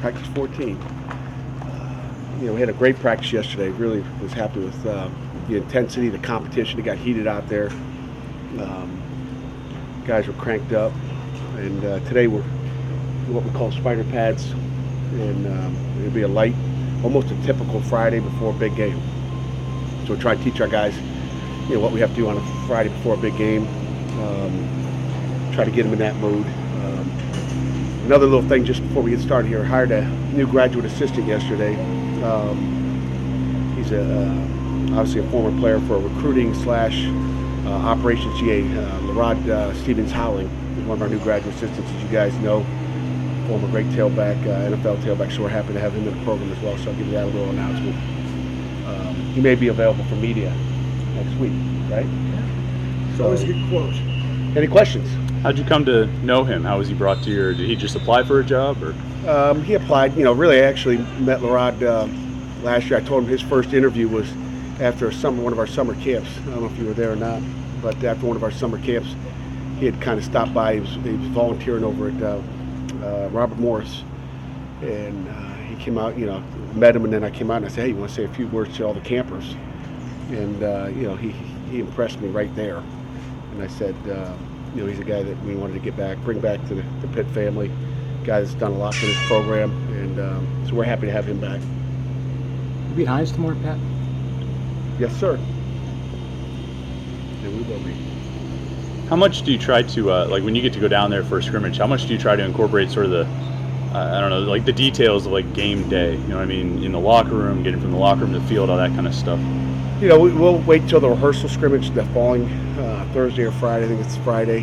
practice 14. We had a great practice yesterday. Really was happy with the intensity, the competition. It got heated out there. Guys were cranked up. And today we're what we call spider pads. And it'll be a light, almost a typical Friday before a big game. So we're trying to teach our guys, what we have to do on a Friday before a big game. Try to get them in that mood. Another little thing just before we get started here, I hired a new graduate assistant yesterday. He's obviously a former player for recruiting / operations GA. Larod Stevens Howling is one of our new graduate assistants, as you guys know. Former great tailback, NFL tailback, so we're happy to have him in the program as well. So I'll give you that little announcement. He may be available for media next week, right? Yeah. So, always a good quote. Any questions? How'd you come to know him? How was he brought to you? Or did he just apply for a job? Or he applied. Really, I actually met Larod last year. I told him his first interview was after one of our summer camps. I don't know if you were there or not, but after one of our summer camps, he had kind of stopped by. He was volunteering over at Robert Morris, and he came out. Met him, and then I came out and I said, "Hey, you want to say a few words to all the campers?" And he impressed me right there. And I said, he's a guy that we wanted to bring back to the Pitt family. Guy that's done a lot for this program, and so we're happy to have him back. You be Hines tomorrow, Pat? Yes, sir. And we will be. how much do you try to, like when you get to go down there for a scrimmage, how much do you try to incorporate sort of the, I don't know, like the details of like game day, you know what I mean, in the locker room, getting from the locker room to the field, all that kind of stuff? We'll wait till the rehearsal scrimmage the following Thursday or Friday. I think it's Friday.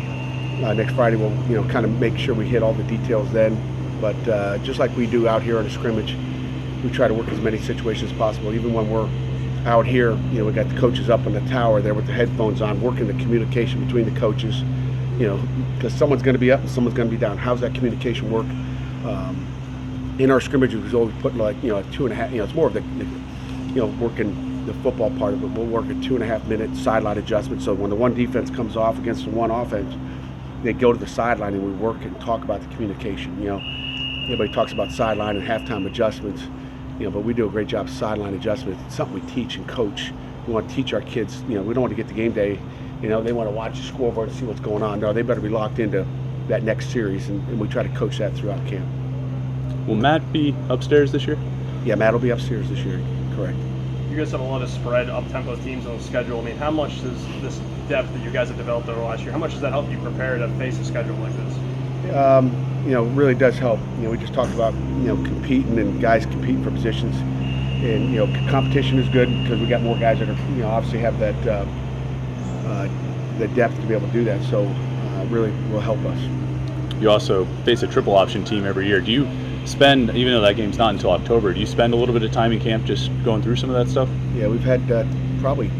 Next Friday we'll kind of make sure we hit all the details then. But just like we do out here on a scrimmage, we try to work as many situations as possible. Even when we're out here, we got the coaches up on the tower there with the headphones on, working the communication between the coaches. Because someone's going to be up and someone's going to be down. How's that communication work? In our scrimmages, we're always putting like a 2.5. It's more of the working the football part of it. We'll work a 2.5 minute sideline adjustment. So when the one defense comes off against the one offense, they go to the sideline and we work and talk about the communication. Everybody talks about sideline and halftime adjustments, but we do a great job of sideline adjustments. It's something we teach and coach. We want to teach our kids. We don't want to get to game day. They want to watch the scoreboard and see what's going on. No, they better be locked into that next series, and we try to coach that throughout camp. Will Matt be upstairs this year? Yeah, Matt will be upstairs this year. Correct. You guys have a lot of spread up-tempo teams on the schedule. I mean, how much does this depth that you guys have developed over the last year, how much does that help you prepare to face a schedule like this? Really does help. We just talked about, competing and guys competing for positions. And, competition is good because we got more guys that are, obviously have that, the depth to be able to do that. So really will help us. You also face a triple option team every year. Do you spend, even though that game's not until October, do you spend a little bit of time in camp just going through some of that stuff? Yeah, we've had probably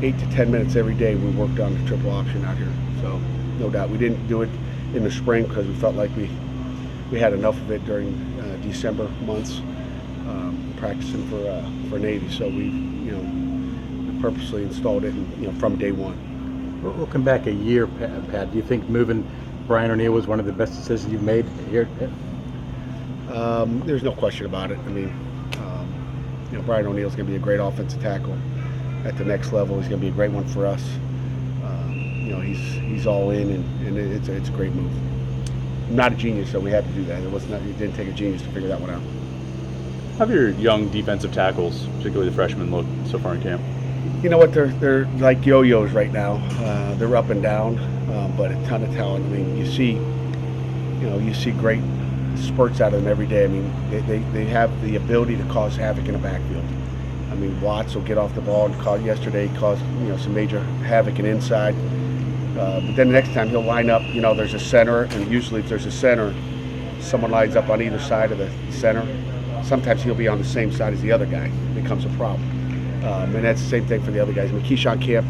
8 to 10 minutes every day we worked on the triple option out here. So no doubt. We didn't do it in the spring because we felt like we had enough of it during December months practicing for Navy. So we purposely installed it from day one. We'll come back a year, Pat. Do you think moving Brian O'Neill was one of the best decisions you've made here at Pitt? There's no question about it. I mean, Brian O'Neill's going to be a great offensive tackle at the next level. He's going to be a great one for us. He's all in, and it's a great move. I'm not a genius, so we had to do that. It didn't take a genius to figure that one out. How have your young defensive tackles, particularly the freshmen, looked so far in camp? You know what? They're like yo-yos right now. They're up and down, but a ton of talent. I mean, you see great spurts out of them every day. I mean, they have the ability to cause havoc in the backfield. I mean, Watts will get off the ball and yesterday caused some major havoc in inside. But then the next time he'll line up. There's a center, and usually if there's a center, someone lines up on either side of the center. Sometimes he'll be on the same side as the other guy. It becomes a problem. And that's the same thing for the other guys. I mean, Keyshawn Camp,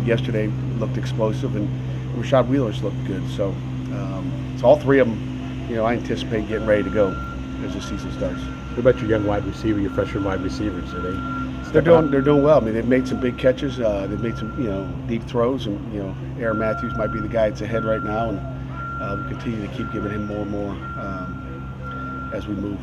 yesterday looked explosive, and Rashad Wheeler's looked good. So, all three of them, I anticipate getting ready to go as the season starts. What about your young wide receiver, your freshman wide receivers? They're doing well. I mean, they've made some big catches. They've made some, deep throws, and Aaron Matthews might be the guy that's ahead right now, and we'll continue to keep giving him more and more as we move.